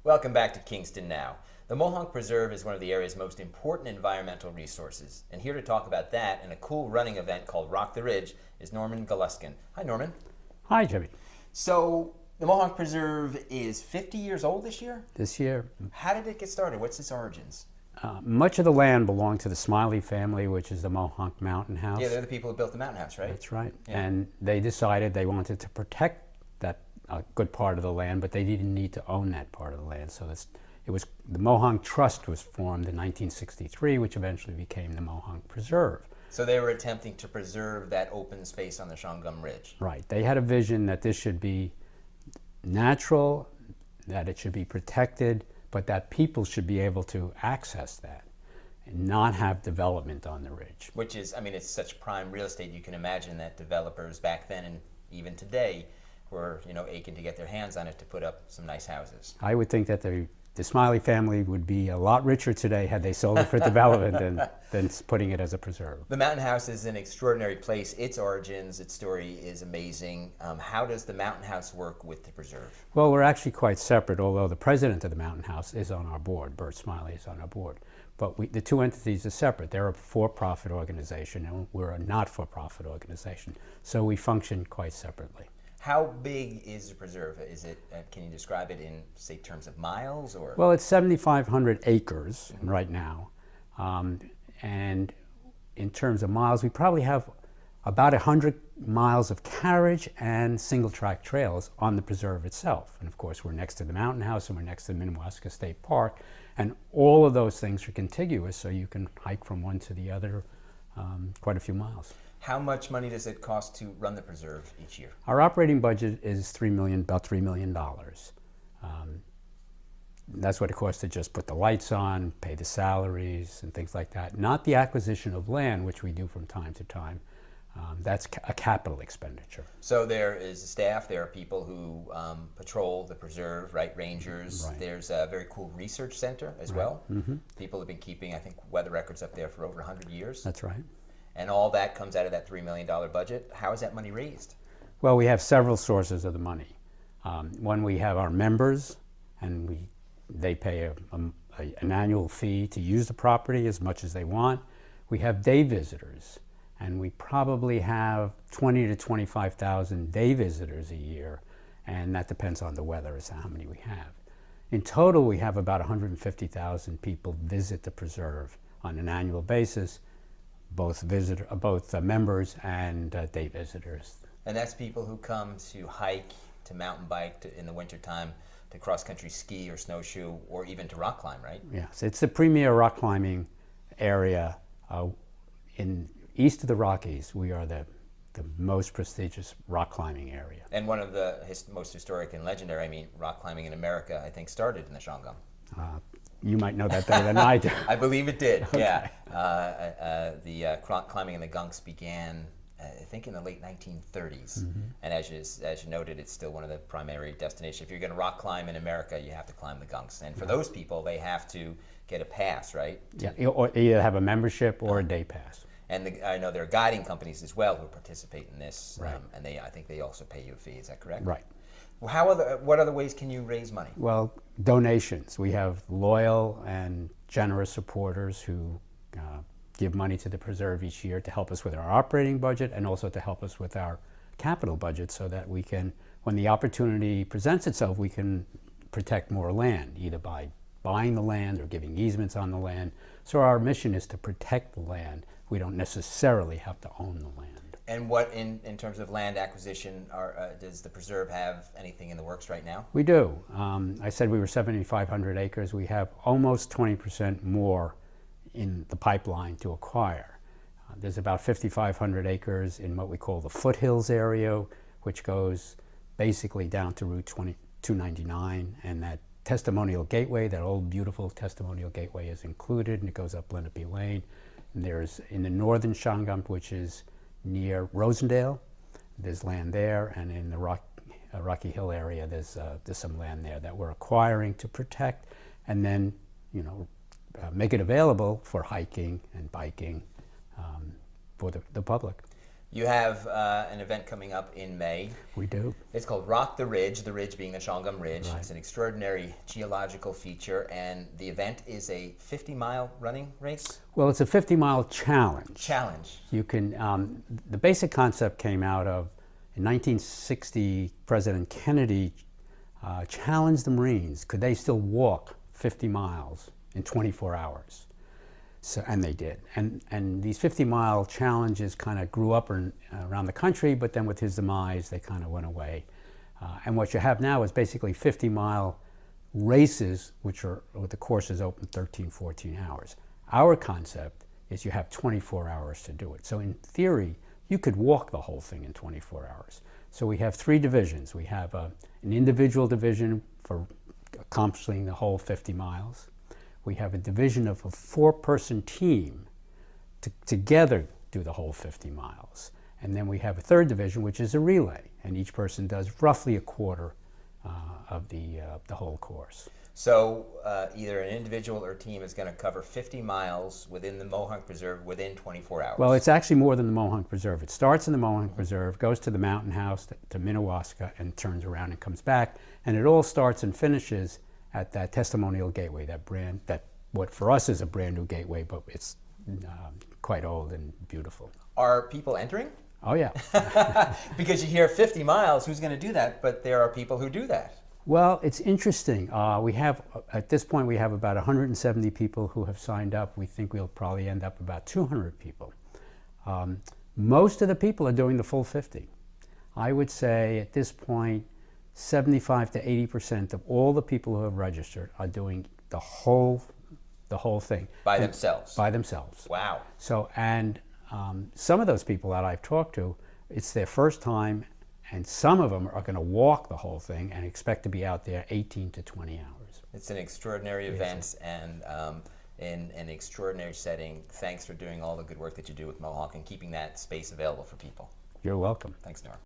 Welcome back to Kingston Now. The Mohonk Preserve is one of the area's most important environmental resources. And here to talk about that and a cool running event called Rock the Ridge is Norman Goluskin. Hi, Norman. Hi, Jimmy. So, the Mohonk Preserve is 50 years old this year? This year. How did it get started? What's its origins? Much of the land belonged to the Smiley family, which is the Mohonk Mountain House. Yeah, they're the people who built the mountain house, right? That's right. Yeah. And they decided they wanted to protect that good part of the land, but they didn't need to own that part of the land. So the Mohonk Trust was formed in 1963, which eventually became the Mohonk Preserve. So they were attempting to preserve that open space on the Shawangum Ridge. Right. They had a vision that this should be natural, that it should be protected, but that people should be able to access that and not have development on the ridge. Which is, I mean, it's such prime real estate. You can imagine that developers back then and even today were, aching to get their hands on it to put up some nice houses. I would think that the Smiley family would be a lot richer today had they sold it for development than putting it as a preserve. The Mountain House is an extraordinary place. Its origins, its story is amazing. How does the Mountain House work with the preserve? Well, we're actually quite separate, although the president of the Mountain House is on our board. Bert Smiley is on our board. But the two entities are separate. They're a for-profit organization, and we're a not-for-profit organization. So we function quite separately. How big is the preserve? Is it? Can you describe it in, say, terms of miles or? Well, it's 7,500 acres right now, and in terms of miles, we probably have about 100 miles of carriage and single-track trails on the preserve itself. And of course, we're next to the Mountain House and we're next to the Minnewaska State Park, and all of those things are contiguous, so you can hike from one to the other quite a few miles. How much money does it cost to run the preserve each year? Our operating budget is about $3 million. That's what it costs to just put the lights on, pay the salaries, and things like that. Not the acquisition of land, which we do from time to time. That's a capital expenditure. So there is staff, there are people who patrol the preserve, right? Rangers. Right. There's a very cool research center as well. Mm-hmm. People have been keeping, I think, weather records up there for over 100 years. That's right. And all that comes out of that $3 million budget. How is that money raised? Well, we have several sources of the money. One, we have our members, and they pay an annual fee to use the property as much as they want. We have day visitors, and we probably have 20 to 25,000 day visitors a year, and that depends on the weather as to how many we have. In total, we have about 150,000 people visit the preserve on an annual basis, both members and day visitors. And that's people who come to hike, to mountain bike, in the wintertime, to cross-country ski or snowshoe, or even to rock climb, right? Yes, it's the premier rock climbing area east of the Rockies. We are the most prestigious rock climbing area. And one of the most historic and legendary, rock climbing in America, I think, started in the Shawangum. You might know that better than I do. I believe it did, Okay. yeah. The climbing in the Gunks began, I think, in the late 1930s. Mm-hmm. And as you noted, it's still one of the primary destinations. If you're going to rock climb in America, you have to climb the Gunks. And for those people, they have to get a pass, right? Yeah, or either have a membership or a day pass. And I know there are guiding companies as well who participate in this. Right. And I think they also pay you a fee. Is that correct? Right. What other ways can you raise money? Well, donations. We have loyal and generous supporters who give money to the preserve each year to help us with our operating budget and also to help us with our capital budget, so that we can, when the opportunity presents itself, we can protect more land, either by buying the land or giving easements on the land. So our mission is to protect the land. We don't necessarily have to own the land. And what, in terms of land acquisition, does the preserve have anything in the works right now? We do. I said we were 7,500 acres. We have almost 20% more in the pipeline to acquire. There's about 5,500 acres in what we call the foothills area, which goes basically down to Route 299, and that testimonial gateway, that old beautiful testimonial gateway, is included, and it goes up Lenape Lane. And there's in the northern Shawangum, which is near Rosendale, there's land there, and in the Rocky Hill area, there's some land there that we're acquiring to protect, and then make it available for hiking and biking for the public. You have an event coming up in May. We do. It's called Rock the Ridge being the Shawangum Ridge. Right. It's an extraordinary geological feature, and the event is a 50-mile running race? Well, it's a 50-mile challenge. You can, the basic concept came out of, in 1960, President Kennedy challenged the Marines. Could they still walk 50 miles in 24 hours? So, and they did. And these 50-mile challenges kind of grew up around the country, but then with his demise, they kind of went away. And what you have now is basically 50-mile races, with the courses open 13, 14 hours. Our concept is you have 24 hours to do it. So in theory, you could walk the whole thing in 24 hours. So we have 3 divisions. We have an individual division for accomplishing the whole 50 miles. We have a division of a 4-person team to together do the whole 50 miles. And then we have a 3rd division, which is a relay, and each person does roughly a quarter of the whole course. So either an individual or team is going to cover 50 miles within the Mohonk Preserve within 24 hours. Well, it's actually more than the Mohonk Preserve. It starts in the Mohonk Preserve, goes to the Mountain House, to Minnewaska, and turns around and comes back. And it all starts and finishes at that Testimonial Gateway, that what for us is a brand new gateway, but it's quite old and beautiful. Are people entering? Oh, yeah. Because you hear 50 miles, who's going to do that? But there are people who do that. Well, it's interesting. We have, at this point, we have about 170 people who have signed up. We think we'll probably end up about 200 people. Most of the people are doing the full 50. I would say at this point, 75 to 80% of all the people who have registered are doing the whole thing. By themselves? By themselves. Wow. So, and some of those people that I've talked to, it's their first time, and some of them are going to walk the whole thing and expect to be out there 18 to 20 hours. It's an extraordinary event, and in an extraordinary setting. Thanks for doing all the good work that you do with Mohonk and keeping that space available for people. You're welcome. Thanks, Norm.